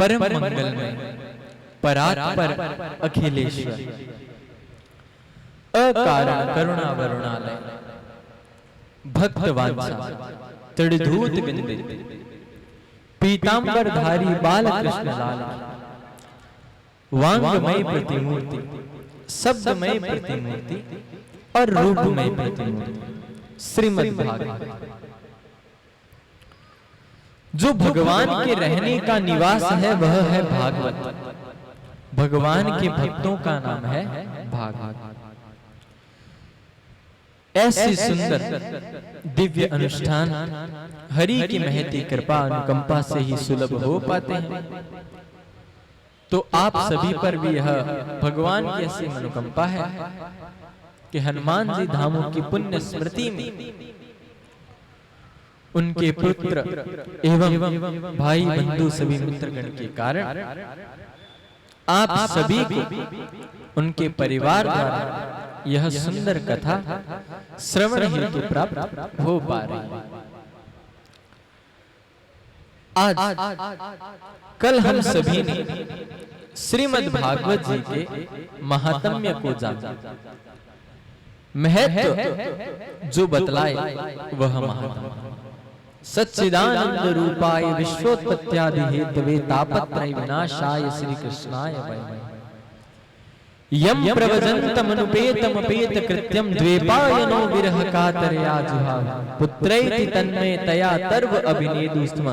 परम मंगलमय परात्पर अखिलेश्वर अकारण करुणा वरुणालय भक्त वांछा त्रिधूत विंदित पीतांबर धारी बाल कृष्ण लाल वांगमय प्रतिमूर्ति शब्दमय प्रतिमूर्ति और रूपमय प्रतिमूर्ति श्रीमद् भागवत जो भगवान के रहने का निवास है वह है भागवत। भगवान के भक्तों का नाम है भागवत। ऐसे सुंदर दिव्य अनुष्ठान हरि की महती कृपा अनुकंपा से ही सुलभ हो पाते हैं। तो आप सभी पर भी यह भगवान की ऐसी अनुकंपा है कि हनुमान जी धामों की पुण्य स्मृति में उनके पुत्र एवं भाई बंधु सभी मित्रगण के कारण आप सभी को उनके परिवार द्वारा यह सुंदर कथा श्रवण हेतु प्राप्त हो पा रही है। आज कल हम सभी ने श्रीमद् भागवत जी के महात्म्य को जाना, महत्व जो बतलाए वह महात्म्य सच्चिदानंद रूपाय विश्वोत्पत्त्यादि हेतवे तापत्रय विनाशाय श्री कृष्णाय वयम् यम प्रवजन्तमनुपेतमपेत कृत्यम द्वेपायनो विरह कातरया जुहाव पुत्रैति तन्मय तया तर्व अभिनेदु स्म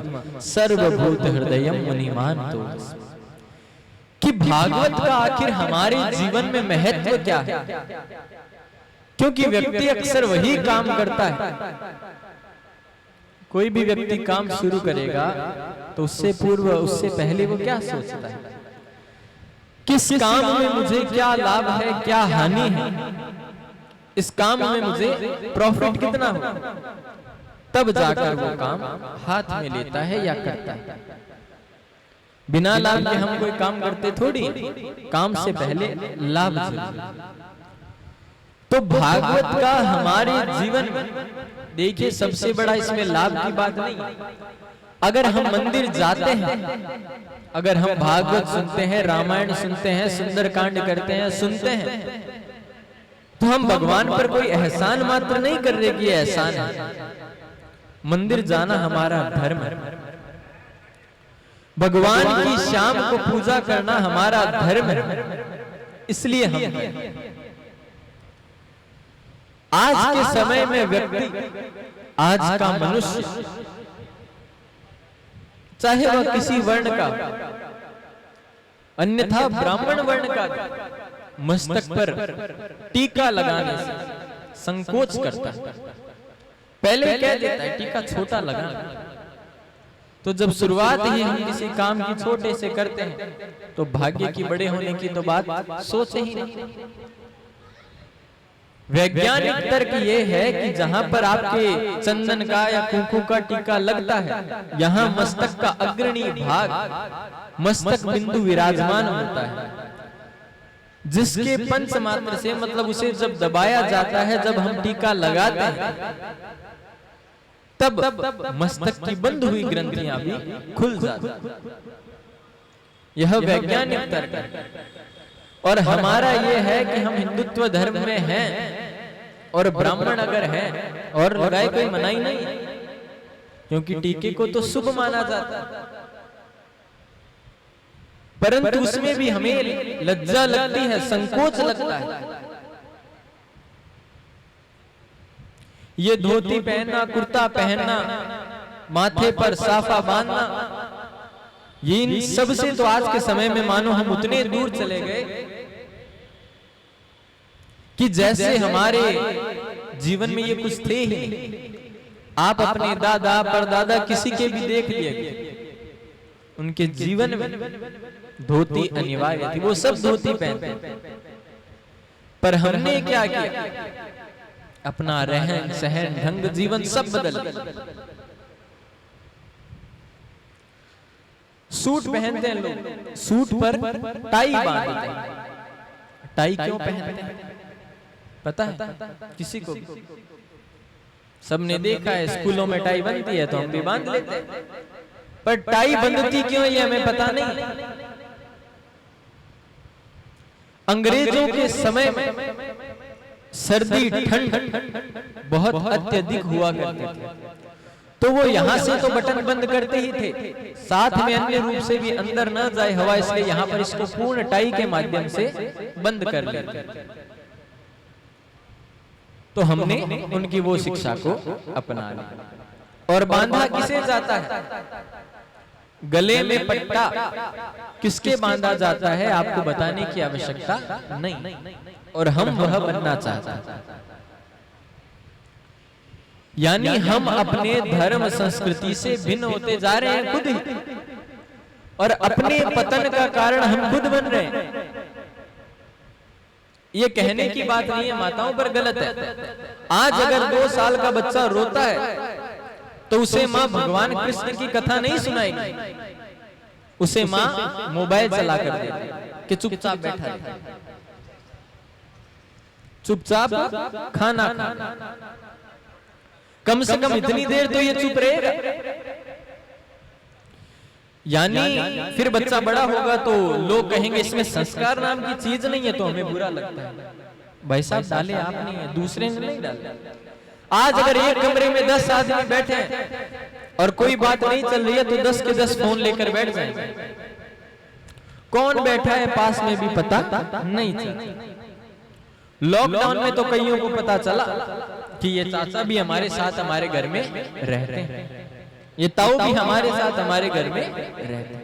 सर्वभूत हृदयम मुनिमान तो। कि भागवत का आखिर हमारे जीवन में महत्व क्या है? क्योंकि व्यक्ति अक्सर वही काम करता है। कोई भी व्यक्ति काम शुरू करेगा तो उससे पूर्व उससे पहले वो क्या सोचता है, किस काम में मुझे क्या लाभ है, क्या हानि है, इस काम में मुझे प्रॉफिट कितना हो, तब जाकर वो काम हाथ में लेता है या करता है। बिना लाभ के हम कोई काम करते थोड़ी, काम से पहले लाभ जरूरी। तो भागवत का हमारे जीवन में देखिए सबसे बड़ा इसमें लाभ की बात नहीं। अगर हम मंदिर जाते हैं, अगर हम भागवत सुनते हैं, रामायण सुनते हैं, सुंदरकांड करते हैं, सुनते हैं, तो हम भगवान पर कोई एहसान मात्र नहीं कर रहे कि एहसान है। मंदिर जाना हमारा धर्म है। भगवान की शाम को पूजा करना हमारा धर्म है, इसलिए हम आज के समय में व्यक्ति, आज का मनुष्य, चाहे वह किसी वर्ण का, अन्यथा ब्राह्मण वर्ण का, मस्तक पर टीका लगाने से संकोच करता है। पहले कह देता है टीका छोटा लगाना। तो जब शुरुआत ही हम किसी काम की छोटे से करते हैं तो भाग्य की बड़े होने की तो बात सोच ही नहीं। वैज्ञानिक तर्क ये है कि जहां पर आपके चंदन का या कुंकू का टीका लगता है, यहाँ मस्तक का अग्रणी भाग, मस्तक बिंदु विराजमान होता है, जिसके पंच मात्र से, मतलब उसे जब दबाया जाता है, जब हम टीका लगाते हैं, तब मस्तक की बंद हुई ग्रंथियां भी खुल जाती। यह वैज्ञानिक तर्क है। और हमारा ये है कि हम हिंदुत्व धर्म में हैं और ब्राह्मण अगर है और लगाए कोई मनाही नहीं, क्योंकि टीके को तो शुभ माना जाता है, परंतु उसमें भी हमें लज्जा लगती है, संकोच लगता है। ये धोती पहनना, कुर्ता पहनना, माथे पर साफा बांधना, ये इन सबसे तो आज के समय में मानो हम उतने दूर चले गए कि जैसे हमारे जीवन में ये कुछ थे ही नहीं। आप अपने दादा परदादा किसी के भी देख लिए, उनके जीवन में धोती अनिवार्य थी, वो सब धोती पहनते। पर हमने क्या किया, अपना रहन सहन ढंग जीवन सब बदल। सूट पहनते हैं लोग, सूट पर टाई बांधते हैं। टाई क्यों पहनते हैं पता है किसी को? सबने देखा है, स्कूलों में टाई बनती है तो हम भी बांध लेते हैं। पर टाई बंधती क्यों ये हमें पता नहीं। अंग्रेजों के समय में सर्दी ठंड बहुत अत्यधिक हुआ करती थी, तो वो यहां से तो बटन बंद करते ही थे, साथ में अन्य रूप से भी अंदर न जाए हवा, इसलिए यहां पर इसको पूर्ण टाई के माध्यम से बंद कर लेते। तो हमने उनकी वो शिक्षा को अपना लिया। और बांधा किसे जाता है? गले में पट्टा किसके बांधा जाता है आपको बताने की आवश्यकता नहीं, और हम वह बनना चाहते हैं। यानी हम अपने धर्म संस्कृति से भिन्न होते जा रहे हैं खुद ही, और अपने पतन का कारण हम खुद बन रहे हैं। ये कहने की बात नहीं है माताओं, पर गलत है। आज अगर 2 साल का बच्चा रोता है तो उसे माँ भगवान कृष्ण की कथा नहीं सुनाएगी, उसे माँ मोबाइल चला कर देगी कि चुपचाप बैठा है, चुपचाप खाना खाना, कम से कम इतनी देर तो ये चुप रहेगा। यानी फिर बच्चा बड़ा होगा तो लोग कहेंगे इसमें संस्कार नाम की चीज नहीं है, तो हमें बुरा लगता है। भाई साहब डाले आप नहीं है, दूसरे ने नहीं डाले। आज अगर एक कमरे में 10 आदमी बैठे हैं और कोई बात नहीं चल रही है तो 10 के 10 फोन लेकर बैठ जाएंगे। कौन बैठा है पास में भी पता नहीं चला। लॉकडाउन में तो कईयों को पता चला कि ये चाचा भी हमारे साथ हमारे घर में रहते हैं, ये ताऊ भी हमारे साथ हमारे घर में रहते हैं।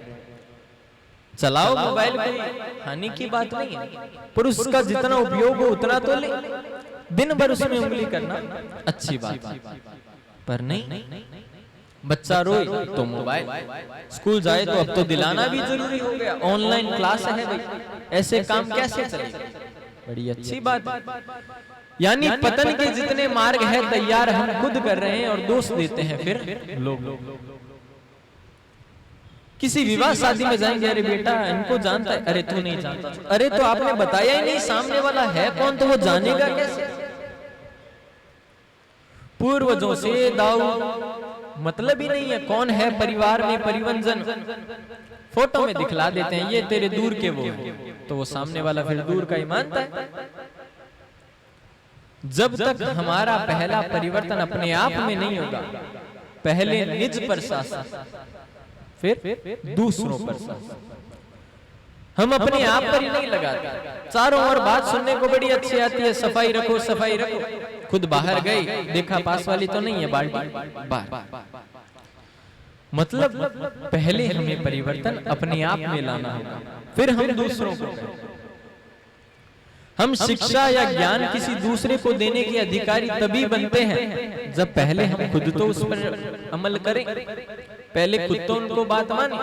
चलाओ मोबाइल, कोई हानि की बात नहीं है, पर उसका जितना उपयोग हो उतना तो ले। दिन भर उसमें उंगली करना अच्छी बात है, पर नहीं। बच्चा रोए तो मोबाइल, स्कूल जाए तो अब तो दिलाना भी जरूरी हो गया, ऑनलाइन क्लास है भाई, ऐसे काम कैसे चलेगा? बड़ी अच्छी बात है। यानी पतन के जितने मार्ग है तैयार हम खुद कर रहे हैं और दोष देते हैं फिर लोग। किसी विवाह शादी में जाएंगे, अरे बेटा इनको जानता है, अरे तू नहीं जानता, अरे तो आपने बताया ही नहीं सामने वाला है कौन, तो वो जानेगा कैसे? पूर्वजों से दाऊ मतलब ही नहीं है कौन है परिवार में परिवंजन, फोटो में दिखला देते हैं ये तेरे दूर के वो, तो वो सामने वाला फिर दूर का ही मानता है। जब तक हमारा पहला परिवर्तन अपने आप में नहीं होगा, पहले निज पर शासन फिर दूसरों पर शासन, हम अपने आप पर ही नहीं लगाते। चारों ओर बात सुनने को बड़ी अच्छी आती है, सफाई रखो सफाई रखो, खुद बाहर गए देखा पास वाली तो नहीं है, बाल्टी बाहर। मतलब पहले हमें परिवर्तन अपने आप में लाना होगा, फिर हम दूसरों को। हम शिक्षा या ज्ञान किसी दूसरे को देने के अधिकारी तभी बनते हैं जब पहले हम खुद तो उस पर अमल करें, पहले खुद तो उनको बात माने।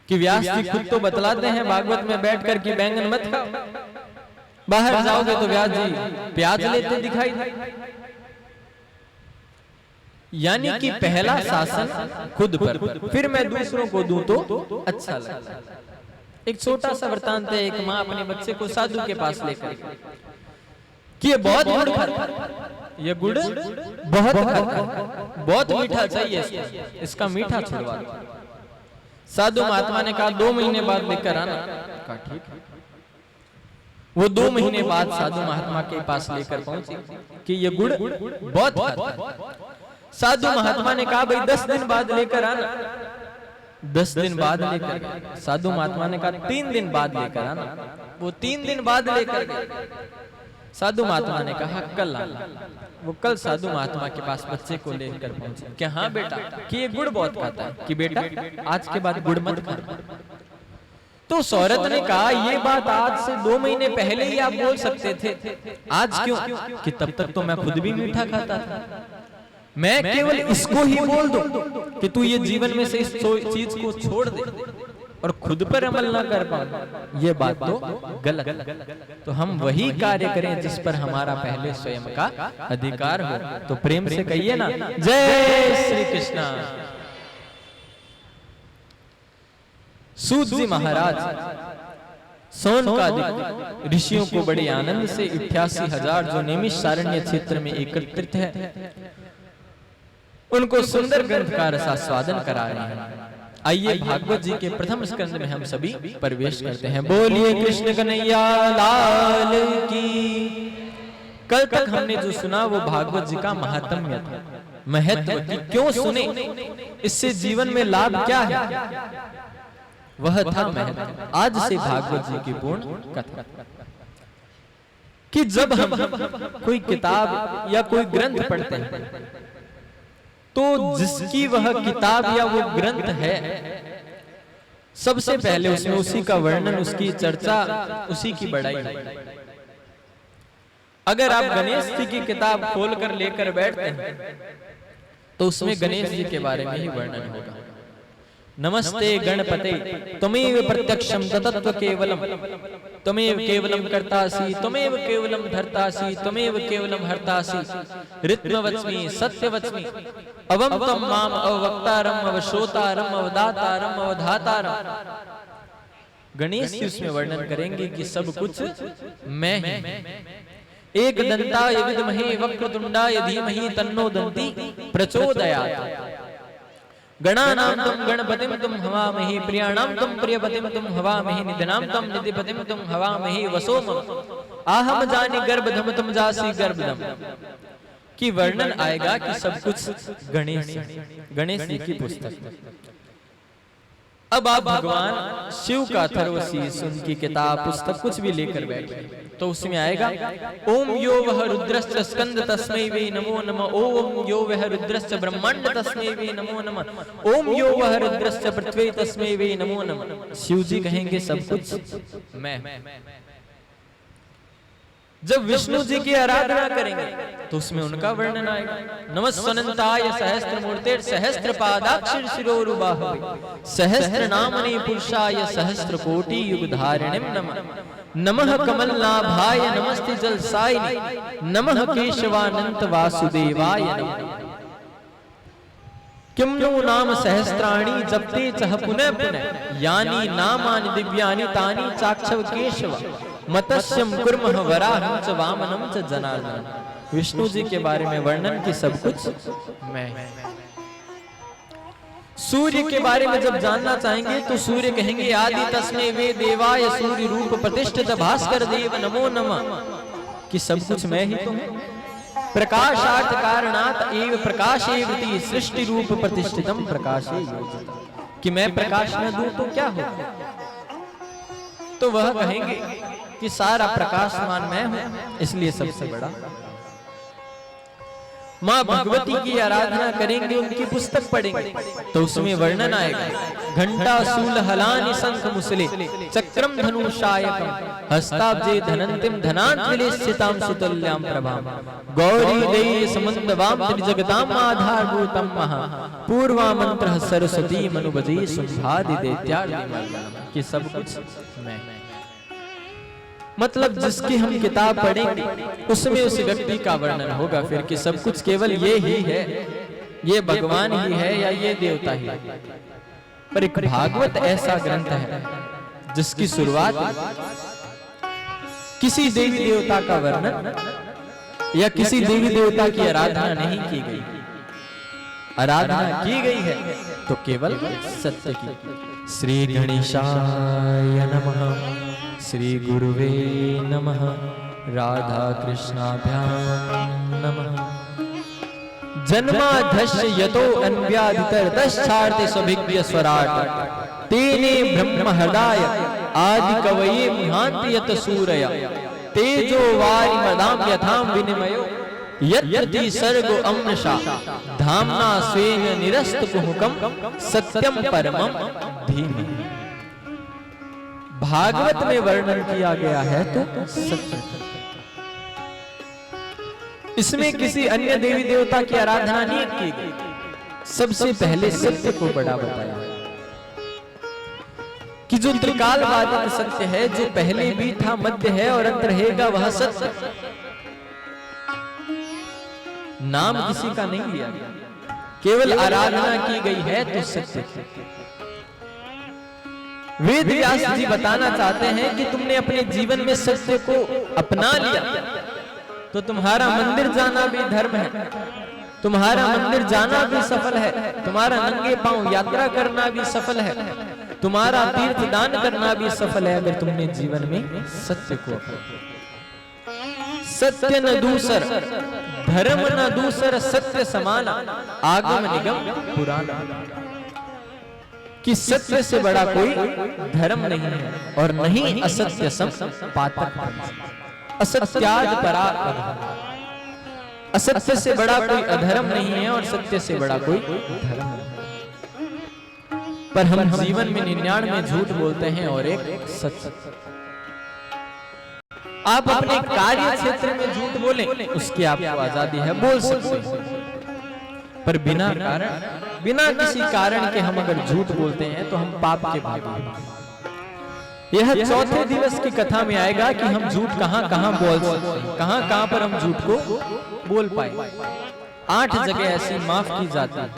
कि व्यास जी खुद तो बतलाते हैं भागवत में बैठकर कि बैंगन मत खाओ, बाहर जाओगे तो व्यास जी प्याज लेते दिखाई दे। यानी कि पहला शासन खुद पर, फिर मैं दूसरों को दूं तो अच्छा लगता है। एक छोटा सा वृतांत है, एक माँ अपने बच्चे को साधु के पास लेकर कि ये बहुत गुड़ खाता, ये गुड़ बहुत खाता, बहुत मीठा चाहिए इसका मीठा छुड़वा दो। साधु महात्मा ने कहा 2 महीने बाद लेकर आना। कहा ठीक है। वो 2 महीने बाद साधु महात्मा के पास लेकर पहुंचे कि ये गुड़ बहुत खाता। साधु महात्मा ने कहा भाई 10 दिन बाद लेकर आना। 10 दिन बाद लेकर, साधु महात्मा ने कहा 3 दिन बाद लेकर आना। वो 3 दिन बाद लेकर गए। साधु महात्मा ने कहा कल आना। वो कल साधु महात्मा के पास बच्चे को लेकर पहुंचे कि हाँ बेटा, कि ये गुड़ बहुत खाता है, कि बेटा आज के बाद गुड़ मत खा। तो उस औरत ने कहा ये बात आज से 2 महीने पहले ही आप बोल सकते थे, आज क्यों? कि तब तक तो मैं खुद भी मीठा खाता था। मैं केवल इसको ही बोल दूं कि तू ये जीवन में से इस चीज को छोड़ दे और खुद पर अमल ना कर पाऊं, ये बात तो गलत। तो हम वही कार्य करें जिस पर हमारा पहले स्वयं का अधिकार हो। तो प्रेम से कहिए ना, जय श्री कृष्णा। सूत जी महाराज सौनकादिक ऋषियों को बड़े आनंद से 88,000 जो नैमिषारण्य क्षेत्र में एकत्रित है, उनको सुंदर ग्रंथ का रसास्वादन करा रहे हैं। आइए भागवत जी के प्रथम स्कंद में हम सभी प्रवेश करते हैं। बोलिए कृष्ण कन्हैया लाल की। कल तक हमने जो सुना वो भागवत जी का महात्म्य था, महत्व की क्यों सुने, इससे जीवन में लाभ क्या है, वह था महत्व। आज से भागवत जी की पूर्ण कथा कि जब हम कोई किताब या कोई ग्रंथ पढ़ते हैं तो जिसकी वह किताब या वो ग्रंथ है, सबसे पहले उसमें उसी का वर्णन, उसकी चर्चा, उसी की बड़ाई। अगर आप गणेश जी की किताब खोलकर लेकर बैठते हैं तो उसमें गणेश जी के बारे में ही वर्णन होगा। नमस्ते गणपते त्वमेव प्रत्यक्षम ततत्व केवलम, त्वमेव केवलम कर्तासि, त्वमेव केवलम धर्तासि, त्वमेव केवलम हर्तासि, ऋत्मवच्मि सत्यवच्मि, अवम त्वं माम अवक्तारम अवश्रोतारम अवदातारम अवधातारम। गणेश जी उसमें वर्णन करेंगे कि सब कुछ मैं ही। एक दंताय विद्महे वक्रतुंडाय धीमहि तन्नो दन्ती प्रचोदयात्। गणानां तं गणपतिं तुम हवामहे, प्रियाणां तं प्रियपतिं तुम हवामहे, निधनां तं निधिपतिं तुम हवामहे वसो मम। आहम जानि गर्भधम तुम जासि गर्भधम। की वर्णन आएगा कि सब कुछ गणेश जी की पुस्तक। अब आप भगवान शिव का अथर्वशीष, उनकी किताब पुस्तक कुछ भी लेकर बैठे तो उसमें आएगा ओम यो वह रुद्रश्च स्कंद तस्मै वे नमो नमः, ओम यो वह रुद्रश्च ब्रह्मांड तस्मै वे नमो नमः, ओम यो वह रुद्रश्च पृथ्वी तस्मै वे नमो नमः। शिव जी कहेंगे सब कुछ मैं। जब विष्णु जी की आराधना करेंगे तो उसमें उनका वर्णन आएगा। नमस्वनंताय सहस्त्रमूर्ते सहस्त्रपादाक्षर शिरोरुबाहवे, सहस्त्रनामने पुरुषाय सहस्त्रकोटि युगधारिणीं नमः। नमः कमलनाभाय नमस्ते जलसायिने, नमः केशवानंत वासुदेवाय नमः। किं नो नाम सहस्राणि जपते चह पुनः पुनः, यानि नामानि दिव्यानि तानि चाक्षव केशव, मत्स्यम कुर्मः वराहं च वामनं च जनार्दन। विष्णु जी के बारे में वर्णन कि सब कुछ मैं। सूर्य के बारे में जब जानना चाहेंगे तो सूर्य कहेंगे आदि तस्मै वे देवाय सूर्य रूप प्रतिष्ठित भास्कर देव नमो नमः, कि सब कुछ मैं ही तो हूं। प्रकाशार्थ कारणात् एव प्रकाशेवति सृष्टि रूप प्रतिष्ठितम प्रकाशे योजितम्, कि मैं प्रकाश न दूं तो क्या हो। तो वह कहेंगे कि सारा प्रकाशमान मैं हूं, इसलिए सबसे बड़ा। माँ भगवती की आराधना करेंगे, उनकी पुस्तक पढ़ेंगे तो उसमें वर्णन आएगा घंटा शूल हलानि शंख मुसले चक्रम धनुषायकम, हस्ताब्जे धनंतिम धनांतविलेस्थितां सुतुल्यां प्रभां, गौरी देयी समंदवां त्रिजगतां आधारभूतं महा, पूर्वा मंत्र सरस्वती मनुबजे शुंभादि दैत्यार्तिमर्दनम्, कि सब कुछ मैं। मतलब जिसकी हम किताब पढ़ेंगे उसमें उस व्यक्ति का वर्णन होगा फिर कि सब कुछ केवल ये ही है, ये भगवान ही है या ये देवता ही है। पर एक भागवत ऐसा ग्रंथ है जिसकी शुरुआत किसी देवी देवता का वर्णन या किसी देवी देवता की आराधना नहीं की गई। आराधना की गई है तो केवल सत्य की। श्री गणेशाय नमः, श्री गुरुवे नमः, राधा कृष्णाभ्यां नमः। जन्माधस्य यतो अन्व्याधितरतश्चार्ते स्वभिज्ञ स्वराट, तेने ब्रह्म हृदय आदि कवये मुहान्ति यत सूरय, तेजो वारि मदां यथां विनिमयो, यत्ति सर्गो अमृषा धामना स्वेन निरस्तकुहुकं, सत्यम परमं धीमहि। भागवत में वर्णन किया गया है तो सत्य। इसमें किसी अन्य देवी देवता की आराधना नहीं की गई, सबसे पहले सत्य को बड़ा बताया कि जो त्रिकालबाधित सत्य है, जो पहले भी था, मध्य है और अंत रहेगा, वह सत्य। नाम किसी का नहीं लिया गया, केवल आराधना की गई है तो सत्य। वेद व्यास जी बताना चाहते हैं कि तुमने अपने जीवन में सत्य को अपना लिया तो तुम्हारा मंदिर जाना भी धर्म है, तुम्हारा मंदिर जाना भी सफल है, तुम्हारा नंगे पांव यात्रा करना भी सफल है, तुम्हारा तीर्थ दान करना भी सफल है, अगर तुमने जीवन में सत्य को सत्य न दूसर धर्म न दूसर सत्य समाना आगम निगम पुराना। कि सत्य से बड़ा कोई धर्म नहीं है और नहीं असत्य सम पातक। असत्याद परा, असत्य से बड़ा कोई अधर्म नहीं है और सत्य से बड़ा कोई धर्म नहीं। पर हम जीवन में 99 झूठ बोलते हैं और एक सच। आप अपने कार्य क्षेत्र में झूठ बोलें, उसकी आपको आजादी है, बोल सकते हैं, पर बिना कारण, बिना किसी कारण के हम अगर झूठ बोलते हैं तो हम पाप के भागी हैं। यह चौथे दिवस की कथा में आएगा कि हम झूठ कहां कहां बोल सकते हैं, कहां कहां पर हम झूठ को बोल पाए। 8 जगह ऐसी माफ की जाती है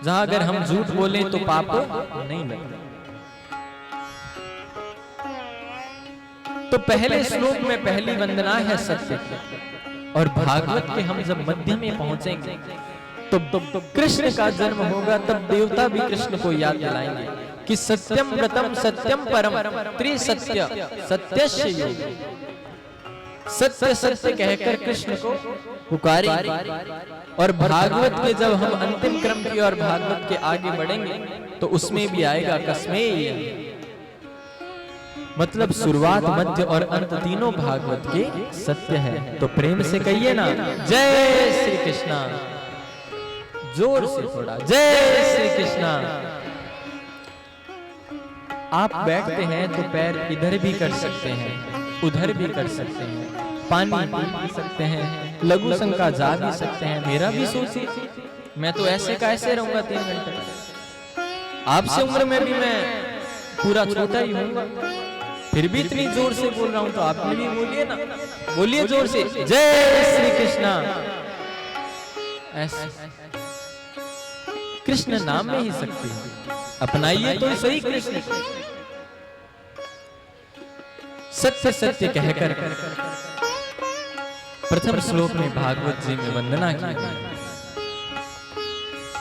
जहां अगर हम झूठ बोलें तो पाप नहीं लगता। तो पहले श्लोक में पहली वंदना है सत्य की, और भागवत के हम जब मध्य में पहुंचेंगे तो कृष्ण का जन्म होगा, तब देवता भी कृष्ण को याद दिलाएंगे कि सत्यम व्रतम सत्यम परम त्रिसत्य सत्यस्य योग। सत्य सत्य कहकर कृष्ण को पुकारेंगे। और भागवत के जब हम अंतिम क्रम की और भागवत के आगे बढ़ेंगे तो उसमें भी आएगा कस्मेय, मतलब शुरुआत मध्य और अंत तीनों भागवत के सत्य है। तो प्रेम से कहिए ना जय श्री कृष्णा, जोर से थोड़ा जय श्री कृष्णा। आप बैठते हैं तो पैर इधर भी कर सकते हैं, उधर भी कर सकते हैं, पानी पी सकते हैं, लघु शंका जा भी सकते हैं। मेरा भी सोचिए, मैं तो ऐसे का ऐसे रहूंगा 3 घंटे। आपसे उम्र में भी मैं पूरा छोटा ही हूंगा, फिर भी इतनी जोर से बोल रहा हूं, तो आप भी बोलिए ना, बोलिए जोर से जय श्री कृष्णा। ऐसे कृष्ण नाम में ही शक्ति है, अपनाइए तो सही कृष्ण। सत्य सत्य कहकर प्रथम श्लोक में भागवत जी में वंदना की गई,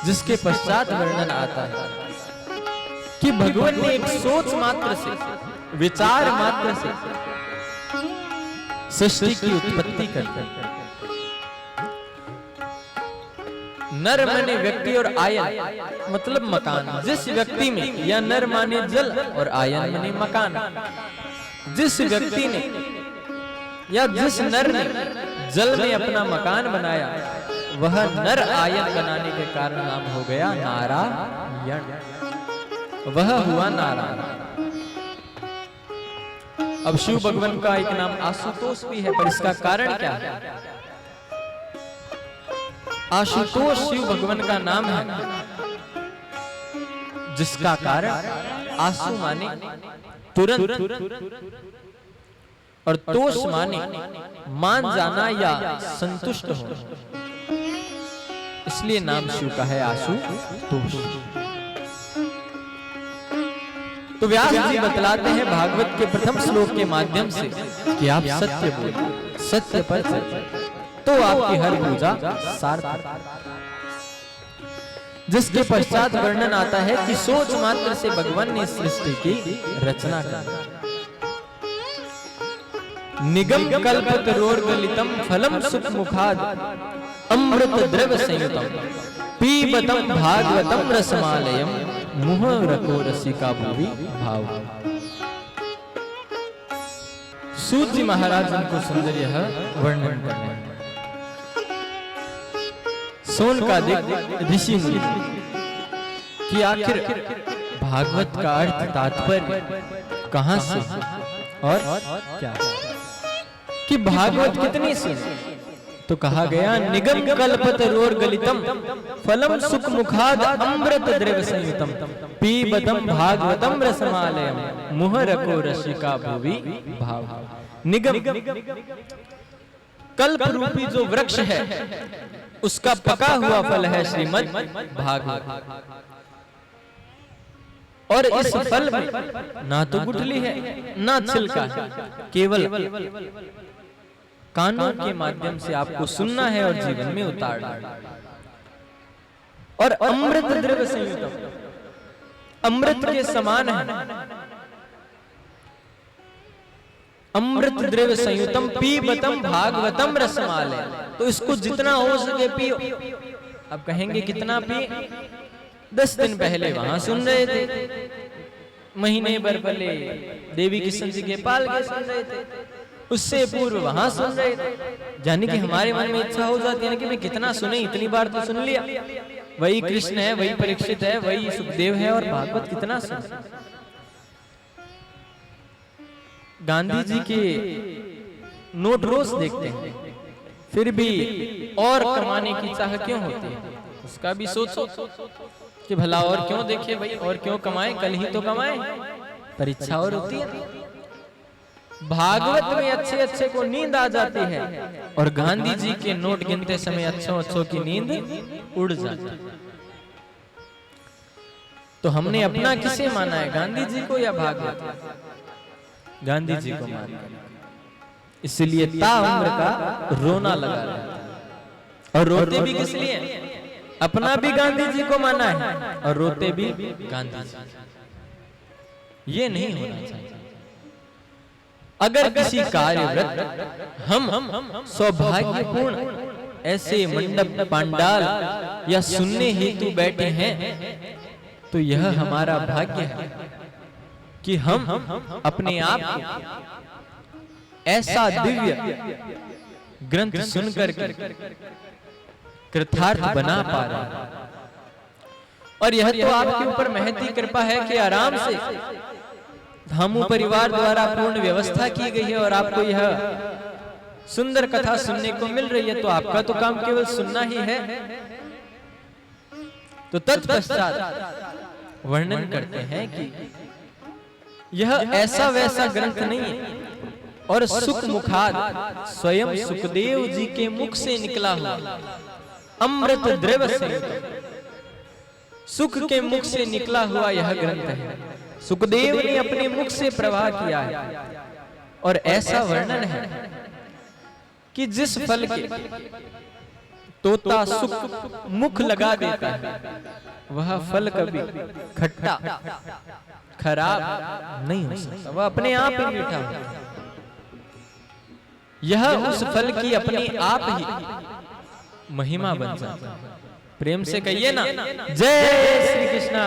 जिसके पश्चात वर्णन आता है कि भगवान ने एक सोच मात्र से, विचार मात्र से सृष्टि की उत्पत्ति कर नर माने व्यक्ति और आयन मतलब मकान। जिस व्यक्ति में, या नर माने जल और आयन माने मकान, जिस व्यक्ति ने या जिस नर ने जल में अपना मकान बनाया, वह नर आयन बनाने के कारण नाम हो गया नारायण, वह हुआ नारायण। अब शिव भगवान का एक नाम आशुतोष भी है, पर इसका कारण क्या है? आशुतोष शिव भगवान का नाम है, जिसका कारण आशु माने तुरंत और तोष माने मान जाना या संतुष्ट होना, इसलिए नाम शिव का है आशुतोष। तो व्यास जी बतलाते हैं भागवत के प्रथम श्लोक के माध्यम से कि आप सत्य बोलो, सत्य पर चलिए, तो आपकी हर पूजा सार्थक। जिसके पश्चात वर्णन आता है कि सोच मात्र से भगवान ने सृष्टि की रचना की। निगम कल्पतरोर्गलितम फलम सुख मुखाद अमृत द्रव संयुतम पीबतम भागवतम रसमालयम मुह रको रसिका भुवि भाव। सूत जी महाराज उनको सुंदर यह वर्णन कर रहे हैं। सोन का दिक ऋषि मुनि कि आखिर भागवत का अर्थ तात्पर्य कहां से और क्या कि भागवत कितनी सुन, तो कहा गया निगम कल्पत रोर गलितम फलम सुख मुखाद अमृत द्रव संयुतम पीबतम भागवतम रसमालयम मुह रको रसिका भुवि भाव। निगम कल्प रूपी जो वृक्ष है उसका पका हुआ फल है श्रीमद् भागवत, और इस फल में ना तो गुठली है ना छिलका है, केवल कानों के माध्यम से आपको सुनना है और जीवन में उतारना है। और अमृत द्रव्य संयुतम, अमृत के समान है। अमृत द्रव्य संयुतम पीबतम भागवतम रसमालय। तो इसको जितना हो सके पियो। अब कहेंगे कितना पिए? 10 दिन पहले वहां सुन रहे थे, महीने भर पहले देवी किशन जी के पाल के सुन रहे थे, उससे पूर्व वहां सुन रहे थे। यानी कि हमारे मन में इच्छा हो जाती है कि मैं कितना सुने, इतनी बार तो सुन लिया। वही कृष्ण है, वही परीक्षित है, वही सुखदेव है, और भागवत कितना सुन। गांधी जी के नोट रोज देखते हैं, फिर भी और कमाने की चाह क्यों होती है? उसका भी सोचो कि भला और क्यों देखे भाई, और क्यों कमाए, कल ही तो कमाए। परीक्षा और होती है। भागवत में अच्छे अच्छे को नींद आ जाती है, और गांधी जी के नोट गिनते समय अच्छों अच्छों की नींद उड़ जाती है। तो हमने अपना किसे माना है, गांधी जी को या भागवत? गांधी जी को माना। इसलिए ताउम्र का रोना लगा रहता है। और रोते भी किस लिए? अपना भी गांधी जी को माना है और रोते भी गांधी जी। ये नहीं होना चाहिए। अगर किसी कार्यव्रत हम सौभाग्यपूर्ण ऐसे मंडप पांडाल या सुनने हेतु बैठे हैं, तो यह हमारा भाग्य है कि हम अपने आप को ऐसा दिव्य ग्रंथ सुनकर कृतार्थ बना पा रहे हैं। और यह तो आपके ऊपर महती कृपा है कि आराम से धामू परिवार द्वारा पूर्ण व्यवस्था की गई है, और आपको यह सुंदर कथा सुनने को मिल रही है। तो आपका तो काम केवल सुनना ही है। तो तत्पश्चात वर्णन करते हैं कि यह ऐसा वैसा ग्रंथ नहीं है, और सुख मुखाद स्वयं सुखदेव जी के मुख से निकला हुआ अमृत द्रव्य से, सुख के मुख से निकला हुआ यह ग्रंथ है। सुखदेव ने अपने मुख से प्रवाह किया है। और ऐसा वर्णन है कि जिस फल के तोता सुख मुख लगा देता है, वह फल कभी खट्टा खराब नहीं हो सकता, वह अपने आप ही मीठा होता है। यह उस फल की अपने आप ही महिमा बन जाता है। प्रेम से कहिए ना, जय श्री कृष्णा।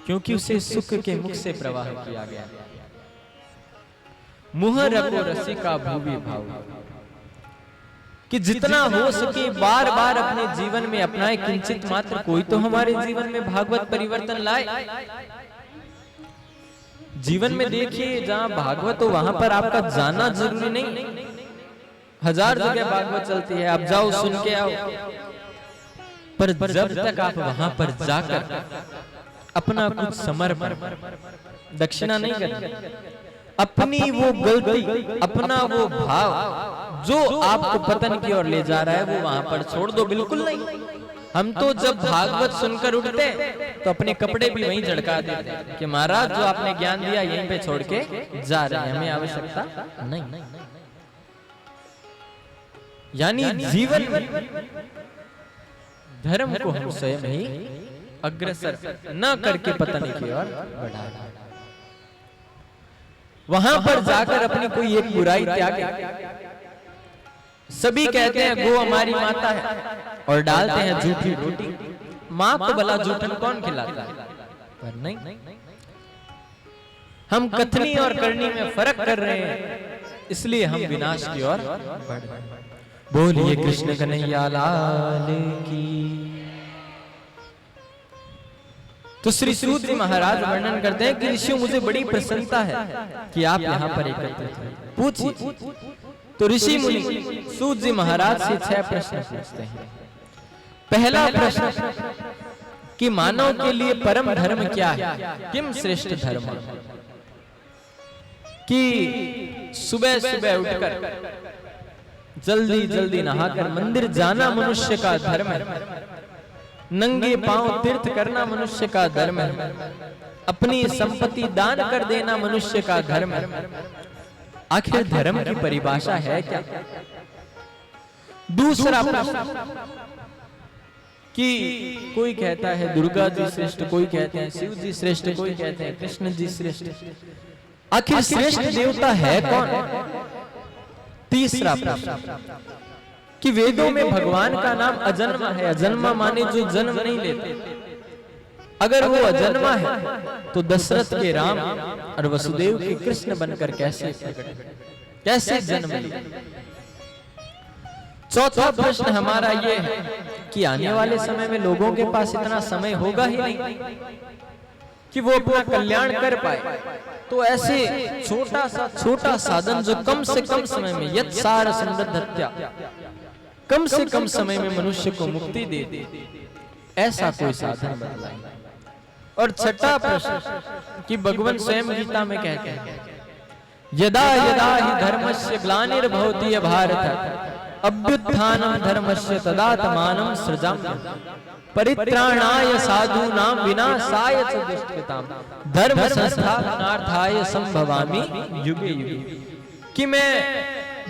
क्योंकि उसे सुख के मुख से प्रवाह किया गया। मुह रखो रसिका भूवि भाव, कि जितना हो सके बार बार अपने जीवन में अपनाए। किंचित मात्र कोई तो हमारे जीवन में भागवत परिवर्तन लाए। जीवन में देखिए, जहां भागवत हो वहां पर आपका जाना जरूरी नहीं। 1000 जगह भागवत चलती है, आप जाओ सुन के आओ। पर जब तक आप वहां पर जाकर अपना कुछ समर्पण दक्षिणा नहीं करते, अपनी वो गलती, अपना वो भाव जो आपको पतन की ओर ले जा रहा है, वो वहां पर छोड़ दो। बिल्कुल नहीं। हम तो जब भागवत सुनकर उठते तो अपने कपड़े भी वहीं झड़का देते हैं कि महाराज जो आपने ज्ञान दिया यहीं पे छोड़ के जा रहे हैं, हमें आवश्यकता नहीं। यानी जीवन धर्म को हम स्वयं ही अग्रसर न करके पतन की ओर बढ़ा। वहां पर जाकर अपनी कोई एक बुराई त्यागे। सभी कहते हैं गो हमारी माता है, और डालते हैं झूठी रोटी। माँ को भला जूठन कौन खिलाता है? पर नहीं, हम कथनी और करनी में फर्क कर रहे हैं, इसलिए हम विनाश की ओर बढ़ रहे हैं। बोलिए कृष्ण कन्हैया लाल की। तो श्री सूत जी महाराज वर्णन करते हैं कि ऋषियों, मुझे बड़ी प्रसन्नता है कि आप यहाँ पर एकत्रित हैं। पूछिए। तो ऋषि मुनि सूत जी महाराज से 6 प्रश्न पूछते हैं। पहला प्रश्न कि मानव के लिए परम धर्म क्या है, किम श्रेष्ठ धर्म? कि सुबह सुबह उठकर जल्दी जल्दी नहाकर मंदिर जाना मनुष्य का धर्म है, नंगे पांव तीर्थ करना मनुष्य का धर्म है, अपनी संपत्ति दान कर देना मनुष्य का धर्म है, आखिर धर्म की परिभाषा है क्या? दूसरा प्रश्न कि कोई कहता है दुर्गा जी श्रेष्ठ, कोई कहते हैं शिव जी श्रेष्ठ, कोई कहते हैं कृष्ण जी श्रेष्ठ। आखिर श्रेष्ठ देवता है कौन? तीसरा प्रश्न कि वेदों में भगवान का नाम अजन्मा है। अजन्मा माने जो जन्म नहीं लेते। अगर वो अजन्मा है तो दशरथ के राम और वसुदेव के कृष्ण बनकर कैसे जन्म लिए? चौथा प्रश्न हमारा ये है कि आने वाले समय में लोगों के पास इतना समय होगा ही नहीं कि वो अपना कल्याण कर पाए। तो ऐसे छोटा साधन जो कम से कम समय में यत् सार समृद्धत्या, कम से कम समय में मनुष्य को मुक्ति दे दे, ऐसा कोई साधन बतलाए। और छठा प्रश्न कि भगवान स्वयं गीता में कहते हैं यदा यदा हि धर्मस्य ग्लानिर्भवति भारत अभ्युत्थानं धर्मस्य तदात्मानं सृजाम्यहम् परित्राणाय साधूनां विनाशाय च दुष्कृतां धर्म संस्थापनार्थाय संभवामि युगे युगे। कि मैं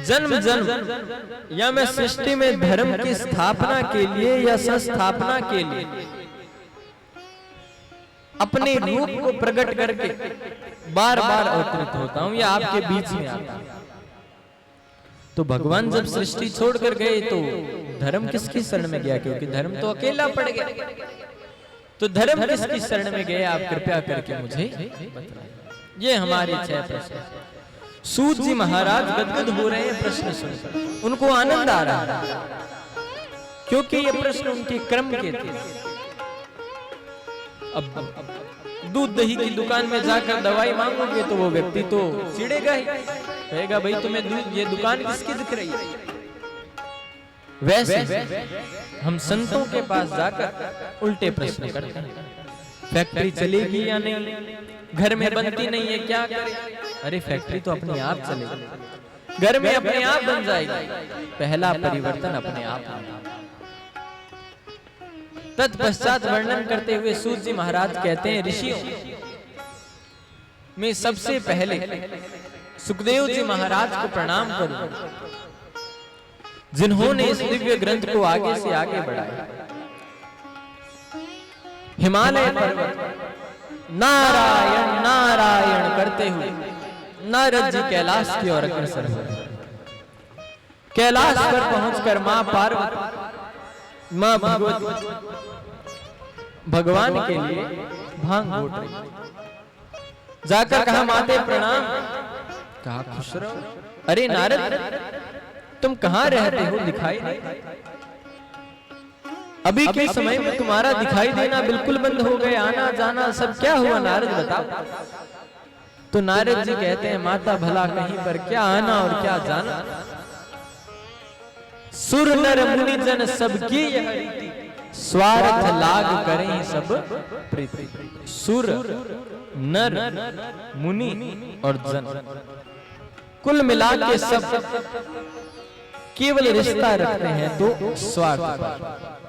जन्म जन्म या मैं सृष्टि में धर्म की स्थापना के लिए या संस्थापना के लिए अपने रूप को प्रकट करके बार बार अवतरित होता हूं या आपके बीच में आता हूं। तो भगवान जब सृष्टि छोड़कर गए तो धर्म किसकी शरण में गया? क्योंकि धर्म तो अकेला पड़ गया। तो धर्म किसकी शरण में गए? आप कृपया करके मुझे बताइए। ये हमारे 6 प्रश्न। सूत जी महाराज गदगद हो रहे हैं प्रश्न सुनकर, उनको आनंद आ रहा है क्योंकि ये प्रश्न उनके क्रम के थे। अब दूध दही की दुकान में जाकर दवाई मांगोगे तो वो व्यक्ति तो चिढ़ेगा ही, कहेगा भाई तुम्हें दूध, ये दुकान किसकी दिख रही है? वैसे हम संतों के पास जाकर उल्टे प्रश्न करते हैं। फैक्ट्री चलेगी या नहीं? घर में बनती नहीं है, क्या करें? अरे फैक्ट्री तो अपने आप चलेगी, घर में अपने आप बन जाएगी। पहला परिवर्तन अपने आप। तत्पश्चात वर्णन करते हुए सूत जी महाराज कहते हैं ऋषियों में सबसे पहले सुखदेव जी महाराज को प्रणाम करूं जिन्होंने इस दिव्य ग्रंथ को आगे से आगे बढ़ाया। हिमालय पर्वत नारायण नारायण करते हुए नारद जी कैलाश की ओर अग्रसर हुए। कैलाश पर पहुंचकर मां पार्वती, मां भगवती भगवान के लिए भांग घोट रही। जाकर कहा माते प्रणाम। कहा खुश रहो। अरे नारद तुम कहां रहते हो? दिखाई नहीं। अभी के समय में तुम्हारा दिखाई देना बिल्कुल बंद हो गए, आना जाना सब क्या हुआ नारद बताओ। तो नारद जी कहते हैं माता भला कहीं पर क्या आना और क्या जाना, सुर नर मुनि जन सबकी यह रीति स्वार्थ लाग करें सब प्रीति। सुर नर मुनि और जन कुल मिला के सब केवल रिश्ता रखते हैं तो स्वार्थ।